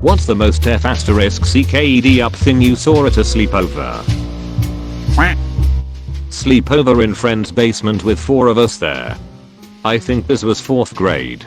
What's the most F***cked up thing you saw at a sleepover? Sleepover in friend's basement with 4 of us there. I think this was 4th grade.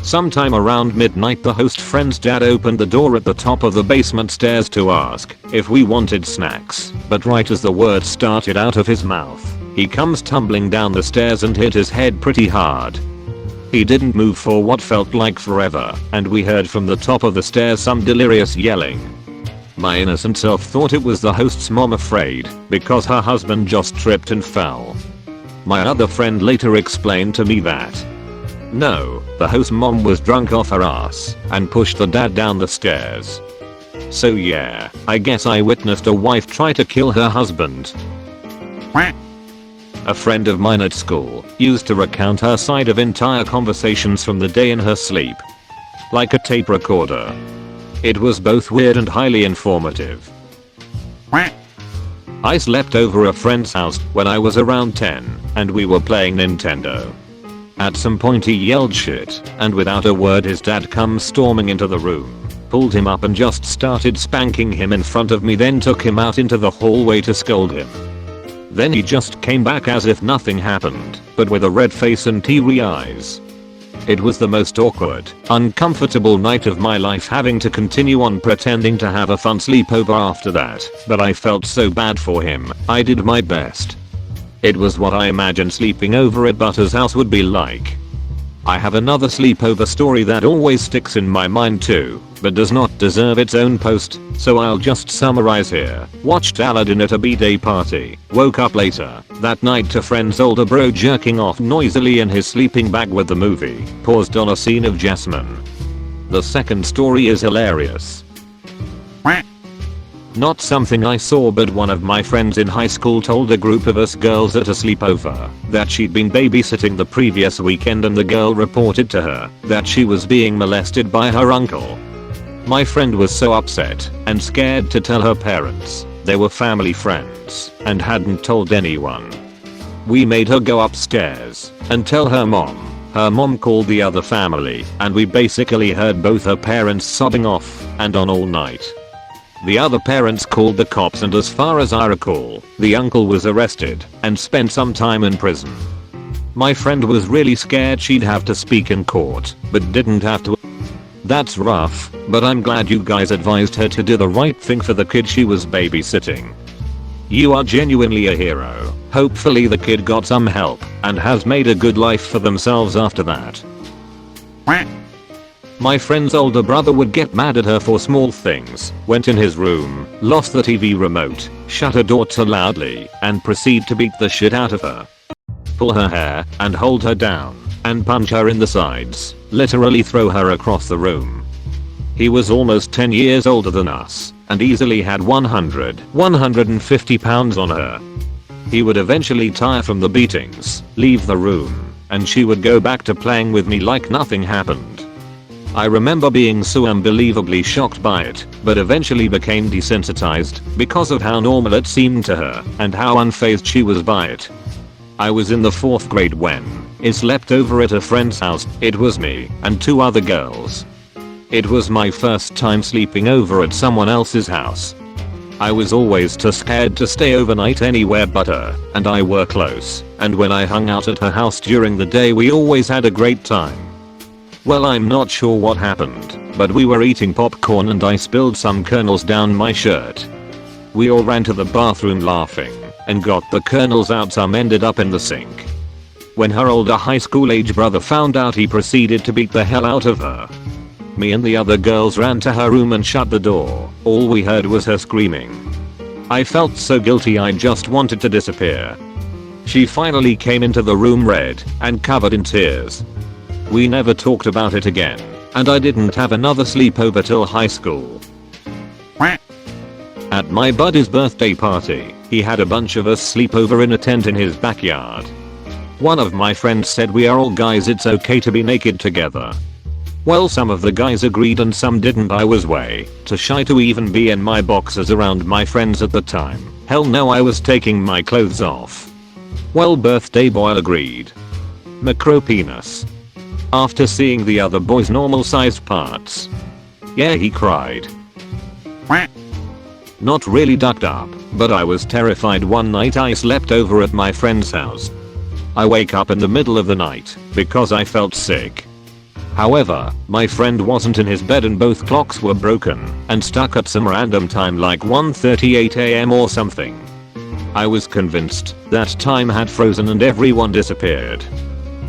Sometime around midnight the host friend's dad opened the door at the top of the basement stairs to ask if we wanted snacks, but right as the words started out of his mouth, he comes tumbling down the stairs and hit his head pretty hard. He didn't move for what felt like forever, and we heard from the top of the stairs some delirious yelling. My innocent self thought it was the host's mom, afraid because her husband just tripped and fell. My other friend later explained to me that no, the host's mom was drunk off her ass and pushed the dad down the stairs. So yeah, I guess I witnessed a wife try to kill her husband. A friend of mine at school used to recount her side of entire conversations from the day in her sleep. Like a tape recorder. It was both weird and highly informative. I slept over a friend's house when I was around 10 and we were playing Nintendo. At some point he yelled shit and without a word his dad comes storming into the room, pulled him up and just started spanking him in front of me, then took him out into the hallway to scold him. Then he just came back as if nothing happened, but with a red face and teary eyes. It was the most awkward, uncomfortable night of my life, having to continue on pretending to have a fun sleepover after that, but I felt so bad for him, I did my best. It was what I imagined sleeping over at Butter's house would be like. I have another sleepover story that always sticks in my mind too, but does not deserve its own post, so I'll just summarize here. Watched Aladdin at a b-day party, woke up later that night to friend's older bro jerking off noisily in his sleeping bag with the movie paused on a scene of Jasmine. The second story is hilarious. Not something I saw, but one of my friends in high school told a group of us girls at a sleepover that she'd been babysitting the previous weekend, and the girl reported to her that she was being molested by her uncle. My friend was so upset and scared to tell her parents. They were family friends and hadn't told anyone. We made her go upstairs and tell her mom. Her mom called the other family and we basically heard both her parents sobbing off and on all night. The other parents called the cops, and as far as I recall, the uncle was arrested and spent some time in prison. My friend was really scared she'd have to speak in court, but didn't have to. That's rough, but I'm glad you guys advised her to do the right thing for the kid she was babysitting. You are genuinely a hero. Hopefully the kid got some help and has made a good life for themselves after that. My friend's older brother would get mad at her for small things, went in his room, lost the TV remote, shut her door too loudly, and proceed to beat the shit out of her. Pull her hair and hold her down, and punch her in the sides, literally throw her across the room. He was almost 10 years older than us, and easily had 150 pounds on her. He would eventually tire from the beatings, leave the room, and she would go back to playing with me like nothing happened. I remember being so unbelievably shocked by it, but eventually became desensitized because of how normal it seemed to her and how unfazed she was by it. I was in the 4th grade when I slept over at a friend's house. It was me and 2 other girls. It was my first time sleeping over at someone else's house. I was always too scared to stay overnight anywhere but her and I were close, and when I hung out at her house during the day we always had a great time. Well, I'm not sure what happened, but we were eating popcorn and I spilled some kernels down my shirt. We all ran to the bathroom laughing and got the kernels out. Some ended up in the sink. When her older high school age brother found out, he proceeded to beat the hell out of her. Me and the other girls ran to her room and shut the door. All we heard was her screaming. I felt so guilty I just wanted to disappear. She finally came into the room red and covered in tears. We never talked about it again, and I didn't have another sleepover till high school. At my buddy's birthday party, he had a bunch of us sleep over in a tent in his backyard. One of my friends said, "We are all guys, it's okay to be naked together." Well, some of the guys agreed and some didn't. I was way too shy to even be in my boxers around my friends at the time. Hell no, I was taking my clothes off. Well, birthday boy agreed. Macro penis. After seeing the other boys' normal sized parts. Yeah, he cried. Not really ducked up, but I was terrified. One night I slept over at my friend's house. I wake up in the middle of the night because I felt sick. However, my friend wasn't in his bed and both clocks were broken and stuck at some random time like 1:38 am or something. I was convinced that time had frozen and everyone disappeared.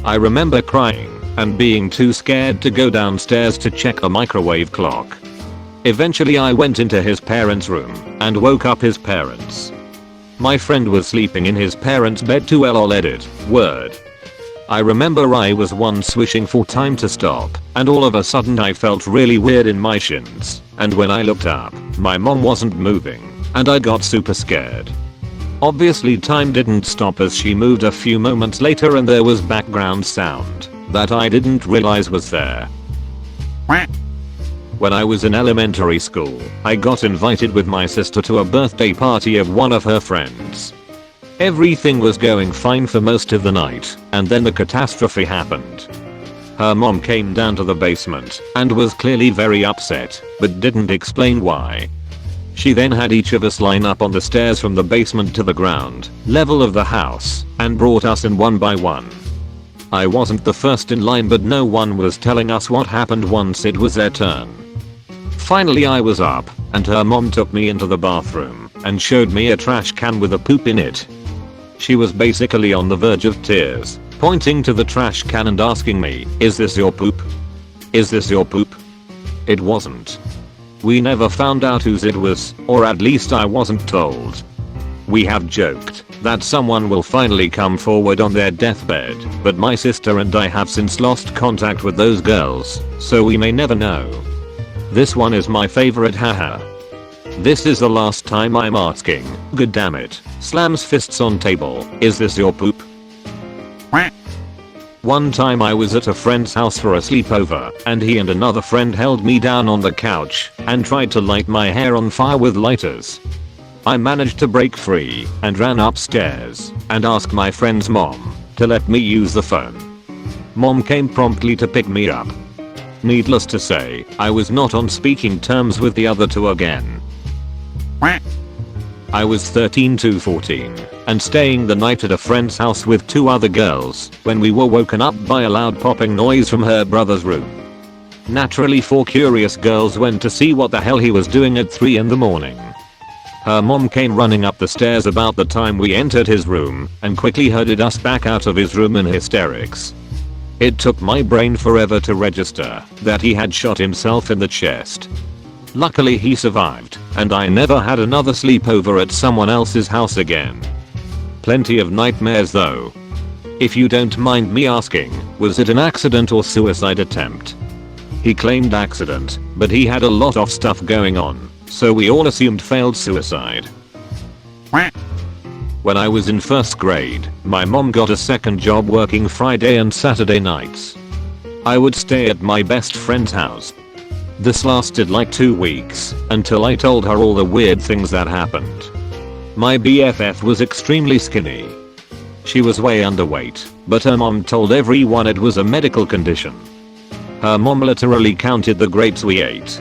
I remember crying and being too scared to go downstairs to check a microwave clock. Eventually I went into his parents' room and woke up his parents. My friend was sleeping in his parents' bed too. Lol edit. Word. I remember I was once wishing for time to stop and all of a sudden I felt really weird in my shins, and when I looked up, my mom wasn't moving and I got super scared. Obviously time didn't stop as she moved a few moments later and there was background sound that I didn't realize was there. When I was in elementary school, I got invited with my sister to a birthday party of one of her friends. Everything was going fine for most of the night, and then the catastrophe happened. Her mom came down to the basement and was clearly very upset, but didn't explain why. She then had each of us line up on the stairs from the basement to the ground level of the house and brought us in one by one. I wasn't the first in line, but no one was telling us what happened once it was their turn. Finally I was up and her mom took me into the bathroom and showed me a trash can with a poop in it. She was basically on the verge of tears, pointing to the trash can and asking me, "Is this your poop? Is this your poop?" It wasn't. We never found out whose it was, or at least I wasn't told. We have joked that someone will finally come forward on their deathbed, but my sister and I have since lost contact with those girls, so we may never know. This one is my favorite, haha. This is the last time I'm asking. God damn it. Slams fists on table. Is this your poop? One time I was at a friend's house for a sleepover and he and another friend held me down on the couch and tried to light my hair on fire with lighters. I managed to break free and ran upstairs and asked my friend's mom to let me use the phone. Mom came promptly to pick me up. Needless to say, I was not on speaking terms with the other two again. I was 13 to 14 and staying the night at a friend's house with two other girls when we were woken up by a loud popping noise from her brother's room. Naturally, 4 curious girls went to see what the hell he was doing at 3 in the morning. Her mom came running up the stairs about the time we entered his room and quickly herded us back out of his room in hysterics. It took my brain forever to register that he had shot himself in the chest. Luckily he survived, and I never had another sleepover at someone else's house again. Plenty of nightmares though. If you don't mind me asking, was it an accident or suicide attempt? He claimed accident, but he had a lot of stuff going on, so we all assumed failed suicide. When I was in 1st grade, my mom got a second job working Friday and Saturday nights. I would stay at my best friend's house. This lasted like 2 weeks until I told her all the weird things that happened. My BFF was extremely skinny. She was way underweight, but her mom told everyone it was a medical condition. Her mom literally counted the grapes we ate.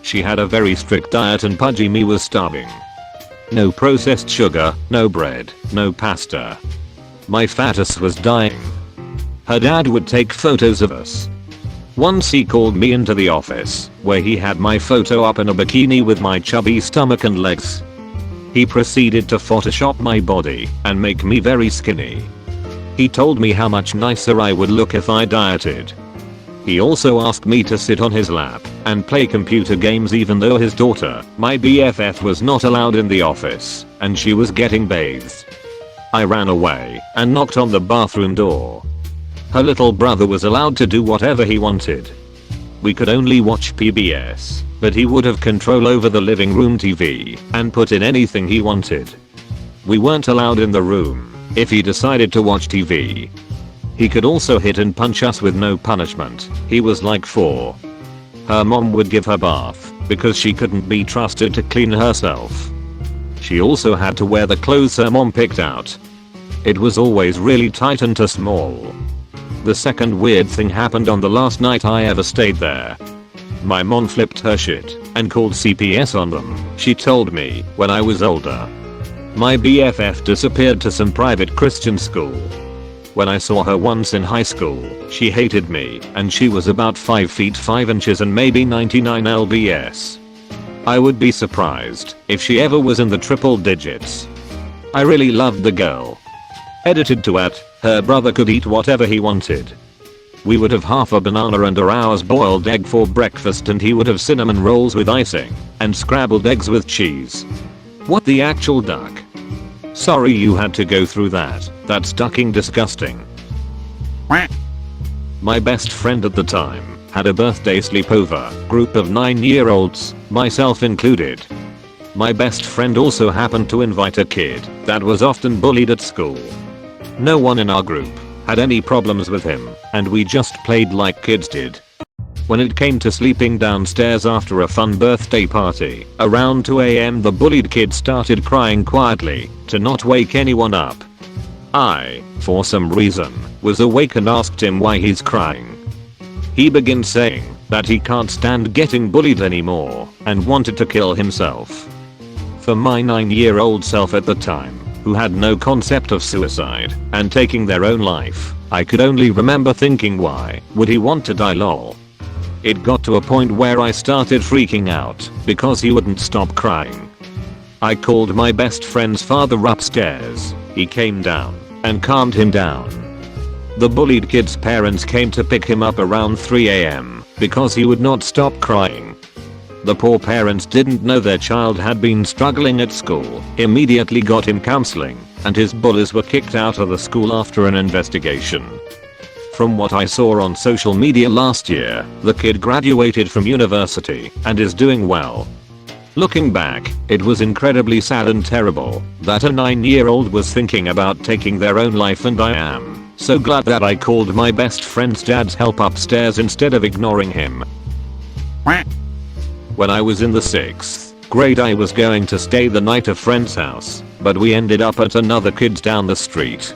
She had a very strict diet and pudgy me was starving. No processed sugar, no bread, no pasta. My fatus was dying. Her dad would take photos of us. Once he called me into the office, where he had my photo up in a bikini with my chubby stomach and legs. He proceeded to Photoshop my body and make me very skinny. He told me how much nicer I would look if I dieted. He also asked me to sit on his lap and play computer games even though his daughter, my BFF, was not allowed in the office and she was getting bathed. I ran away and knocked on the bathroom door. Her little brother was allowed to do whatever he wanted. We could only watch PBS, but he would have control over the living room TV and put in anything he wanted. We weren't allowed in the room if he decided to watch TV. He could also hit and punch us with no punishment. He was like 4. Her mom would give her bath because she couldn't be trusted to clean herself. She also had to wear the clothes her mom picked out. It was always really tight and too small. The second weird thing happened on the last night I ever stayed there. My mom flipped her shit and called CPS on them. She told me when I was older. My BFF disappeared to some private Christian school. When I saw her once in high school, she hated me and she was about 5 feet 5 inches and maybe 99 lbs. I would be surprised if she ever was in the triple digits. I really loved the girl. Edited to at, her brother could eat whatever he wanted. We would have half a banana and a hour's boiled egg for breakfast and he would have cinnamon rolls with icing and scrambled eggs with cheese. What the actual duck? Sorry you had to go through that. That's ducking disgusting. My best friend at the time had a birthday sleepover, group of 9-year-olds, myself included. My best friend also happened to invite a kid that was often bullied at school. No one in our group had any problems with him, and we just played like kids did. When it came to sleeping downstairs after a fun birthday party, around 2 AM the bullied kid started crying quietly to not wake anyone up. I, for some reason, was awake and asked him why he's crying. He began saying that he can't stand getting bullied anymore and wanted to kill himself. For my 9-year-old self at the time, who had no concept of suicide and taking their own life, I could only remember thinking, why would he want to die, lol. It got to a point where I started freaking out because he wouldn't stop crying. I called my best friend's father upstairs. He came down and calmed him down. The bullied kid's parents came to pick him up around 3 AM because he would not stop crying. The poor parents didn't know their child had been struggling at school, immediately got him counseling, and his bullies were kicked out of the school after an investigation. From what I saw on social media last year, the kid graduated from university and is doing well. Looking back, it was incredibly sad and terrible that a 9-year-old was thinking about taking their own life, and I am so glad that I called my best friend's dad's help upstairs instead of ignoring him. When I was in the 6th grade I was going to stay the night at a friend's house, but we ended up at another kid's down the street.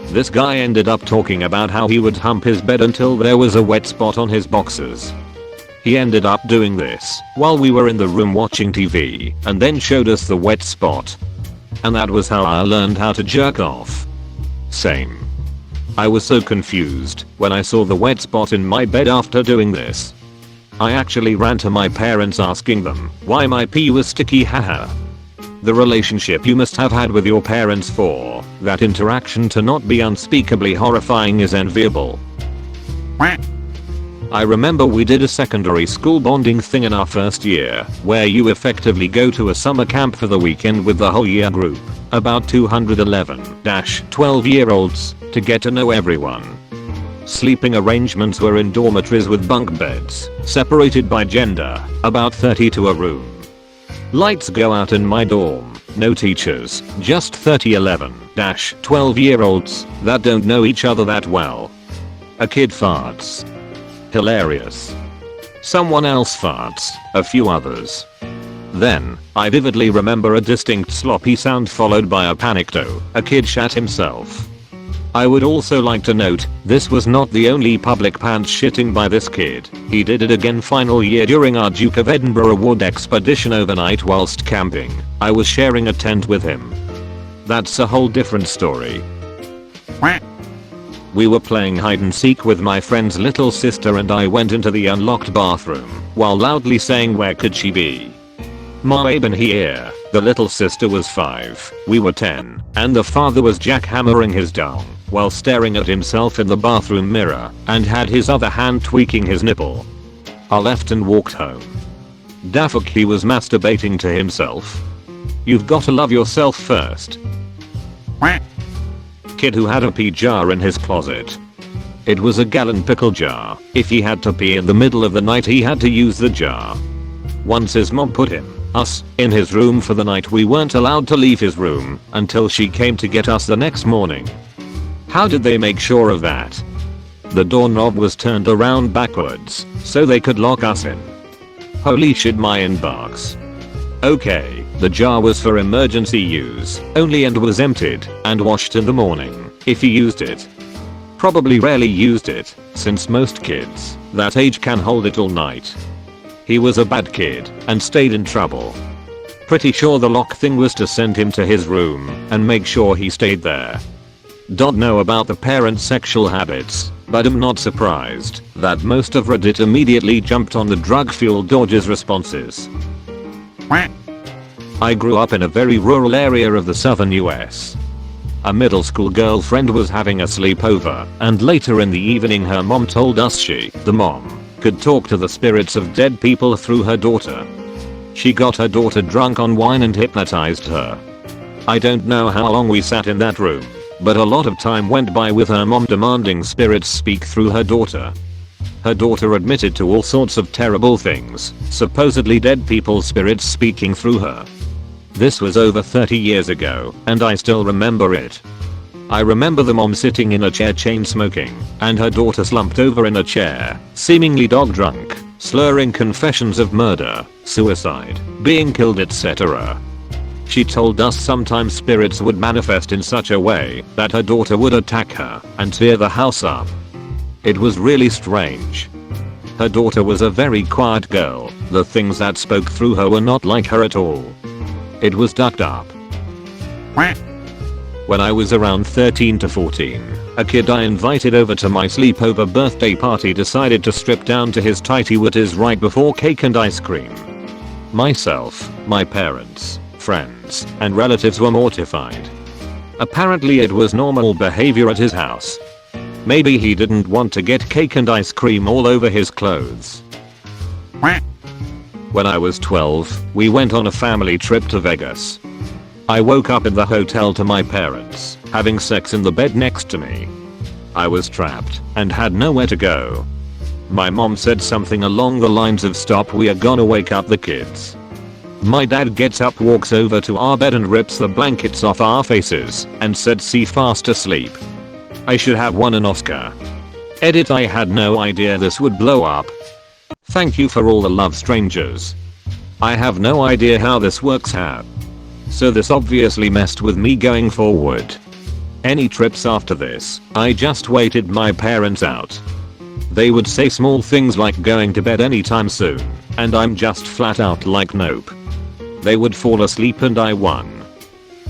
This guy ended up talking about how he would hump his bed until there was a wet spot on his boxers. He ended up doing this while we were in the room watching TV and then showed us the wet spot. And that was how I learned how to jerk off. Same. I was so confused when I saw the wet spot in my bed after doing this. I actually ran to my parents asking them why my pee was sticky, haha. The relationship you must have had with your parents for that interaction to not be unspeakably horrifying is enviable. I remember we did a secondary school bonding thing in our first year where you effectively go to a summer camp for the weekend with the whole year group, about 211-12-year-olds, to get to know everyone. Sleeping arrangements were in dormitories with bunk beds, separated by gender, about 30 to a room. Lights go out in my dorm, no teachers, just 30-12-year-olds that don't know each other that well. A kid farts. Hilarious. Someone else farts, a few others. Then, I vividly remember a distinct sloppy sound followed by a panicked "oh," a kid shat himself. I would also like to note, this was not the only public pants shitting by this kid. He did it again final year during our Duke of Edinburgh Award expedition overnight whilst camping. I was sharing a tent with him. That's a whole different story. We were playing hide and seek with my friend's little sister and I went into the unlocked bathroom while loudly saying, "Where could she be? Ma eben here." The little sister was 5, we were 10, and the father was jackhammering his dong while staring at himself in the bathroom mirror and had his other hand tweaking his nipple. I left and walked home. Dafuck, he was masturbating to himself. You've got to love yourself first. Kid who had a pee jar in his closet. It was a gallon pickle jar. If he had to pee in the middle of the night he had to use the jar. Once his mom put us in his room for the night, we weren't allowed to leave his room until she came to get us the next morning. How did they make sure of that? The doorknob was turned around backwards so they could lock us in. Holy shit, my inbox. Okay, the jar was for emergency use only and was emptied and washed in the morning if you used it. Probably rarely used it, since most kids that age can hold it all night. He was a bad kid and stayed in trouble. Pretty sure the lock thing was to send him to his room and make sure he stayed there. Don't know about the parents' sexual habits, but I'm not surprised that most of Reddit immediately jumped on the drug-fueled Dodge's responses. I grew up in a very rural area of the southern US. A middle school girlfriend was having a sleepover, and later in the evening her mom told us she, the mom, could talk to the spirits of dead people through her daughter. She got her daughter drunk on wine and hypnotized her. I don't know how long we sat in that room, but a lot of time went by with her mom demanding spirits speak through her daughter. Her daughter admitted to all sorts of terrible things, supposedly dead people's spirits speaking through her. This was over 30 years ago, and I still remember it. I remember the mom sitting in a chair chain smoking, and her daughter slumped over in a chair, seemingly dog drunk, slurring confessions of murder, suicide, being killed, etc. She told us sometimes spirits would manifest in such a way that her daughter would attack her and tear the house up. It was really strange. Her daughter was a very quiet girl, the things that spoke through her were not like her at all. It was ducked up. When I was around 13 to 14, a kid I invited over to my sleepover birthday party decided to strip down to his tighty whities right before cake and ice cream. Myself, my parents, friends, and relatives were mortified. Apparently it was normal behavior at his house. Maybe he didn't want to get cake and ice cream all over his clothes. When I was 12, we went on a family trip to Vegas. I woke up in the hotel to my parents having sex in the bed next to me. I was trapped and had nowhere to go. My mom said something along the lines of "Stop, we are gonna wake up the kids." My dad gets up, walks over to our bed and rips the blankets off our faces and said, "See fast asleep." I should have won an Oscar. Edit: I had no idea this would blow up. Thank you for all the love, strangers. I have no idea how this works out. So this obviously messed with me going forward. Any trips after this, I just waited my parents out. They would say small things like going to bed anytime soon, and I'm just flat out like nope. They would fall asleep and I won.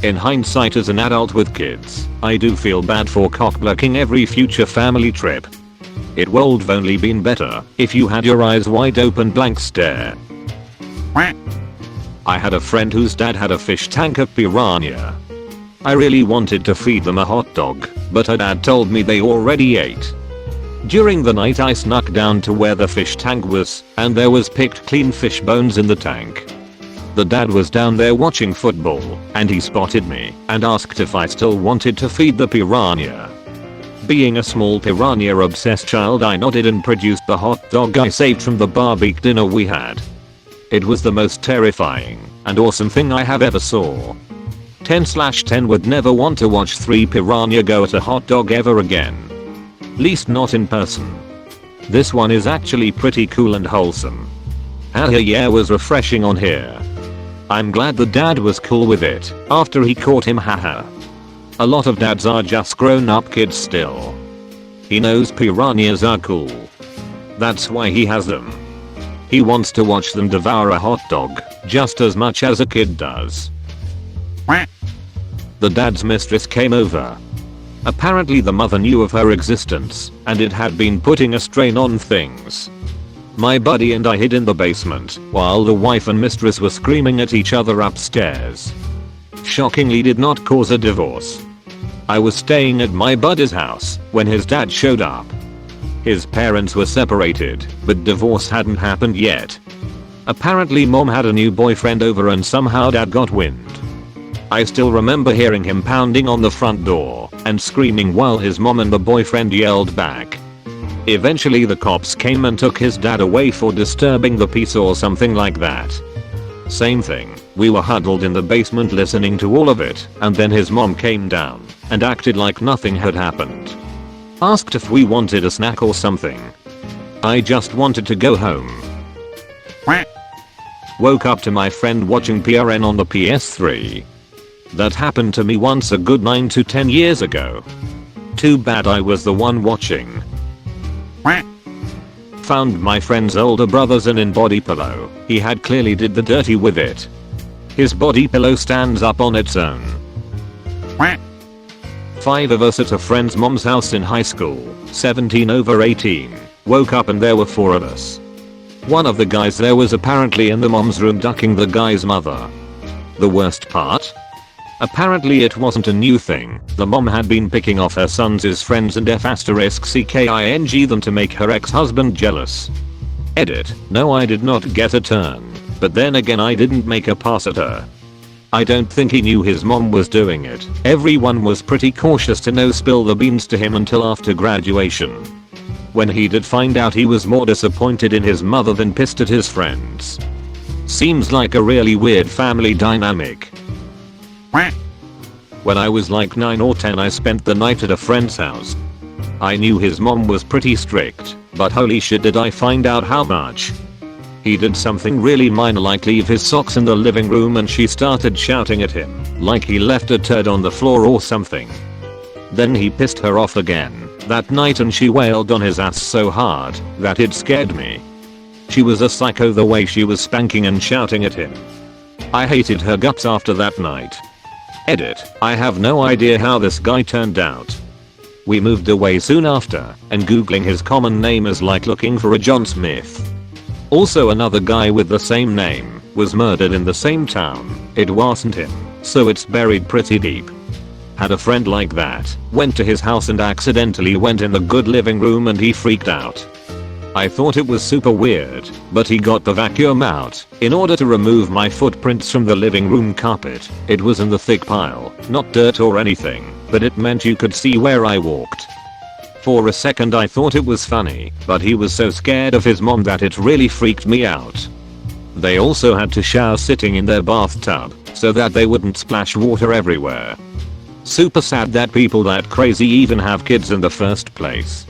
In hindsight, as an adult with kids, I do feel bad for cockblocking every future family trip. It would've only been better if you had your eyes wide open blank stare. I had a friend whose dad had a fish tank of piranha. I really wanted to feed them a hot dog, but her dad told me they already ate. During the night I snuck down to where the fish tank was, and there was picked clean fish bones in the tank. The dad was down there watching football, and he spotted me and asked if I still wanted to feed the piranha. Being a small piranha obsessed child, I nodded and produced the hot dog I saved from the barbecue dinner we had. It was the most terrifying and awesome thing I have ever saw. 10/10 would never want to watch 3 piranha go at a hot dog ever again. Least not in person. This one is actually pretty cool and wholesome. Haha, yeah, was refreshing on here. I'm glad the dad was cool with it after he caught him, haha. A lot of dads are just grown up kids still. He knows piranhas are cool. That's why he has them. He wants to watch them devour a hot dog just as much as a kid does. The dad's mistress came over. Apparently the mother knew of her existence and it had been putting a strain on things. My buddy and I hid in the basement while the wife and mistress were screaming at each other upstairs. Shockingly did not cause a divorce. I was staying at my buddy's house when his dad showed up. His parents were separated, but divorce hadn't happened yet. Apparently mom had a new boyfriend over and somehow dad got wind. I still remember hearing him pounding on the front door and screaming while his mom and the boyfriend yelled back. Eventually the cops came and took his dad away for disturbing the peace or something like that. Same thing, we were huddled in the basement listening to all of it, and then his mom came down and acted like nothing had happened. Asked if we wanted a snack or something. I just wanted to go home. Woke up to my friend watching PRN on the PS3. That happened to me once a good 9 to 10 years ago. Too bad I was the one watching. Found my friend's older brother's in body pillow. He had clearly did the dirty with it. His body pillow stands up on its own. 5 of us at a friend's mom's house in high school, 17 over 18. Woke up and there were 4 of us. One of the guys there was apparently in the mom's room ducking the guy's mother. The worst part? Apparently it wasn't a new thing. The mom had been picking off her sons' friends and *cked them to make her ex-husband jealous. Edit. No, I did not get a turn. But then again, I didn't make a pass at her. I don't think he knew his mom was doing it. Everyone was pretty cautious to no spill the beans to him until after graduation. When he did find out, he was more disappointed in his mother than pissed at his friends. Seems like a really weird family dynamic. When I was like 9 or 10, I spent the night at a friend's house. I knew his mom was pretty strict, but holy shit did I find out how much. He did something really minor like leave his socks in the living room and she started shouting at him like he left a turd on the floor or something. Then he pissed her off again that night and she wailed on his ass so hard that it scared me. She was a psycho the way she was spanking and shouting at him. I hated her guts after that night. Edit. I have no idea how this guy turned out. We moved away soon after, and googling his common name is like looking for a John Smith. Also, another guy with the same name was murdered in the same town. It wasn't him, so it's buried pretty deep. Had a friend like that, went to his house and accidentally went in the good living room and he freaked out. I thought it was super weird, but he got the vacuum out in order to remove my footprints from the living room carpet. It was in the thick pile, not dirt or anything, but it meant you could see where I walked. For a second I thought it was funny, but he was so scared of his mom that it really freaked me out. They also had to shower sitting in their bathtub so that they wouldn't splash water everywhere. Super sad that people that crazy even have kids in the first place.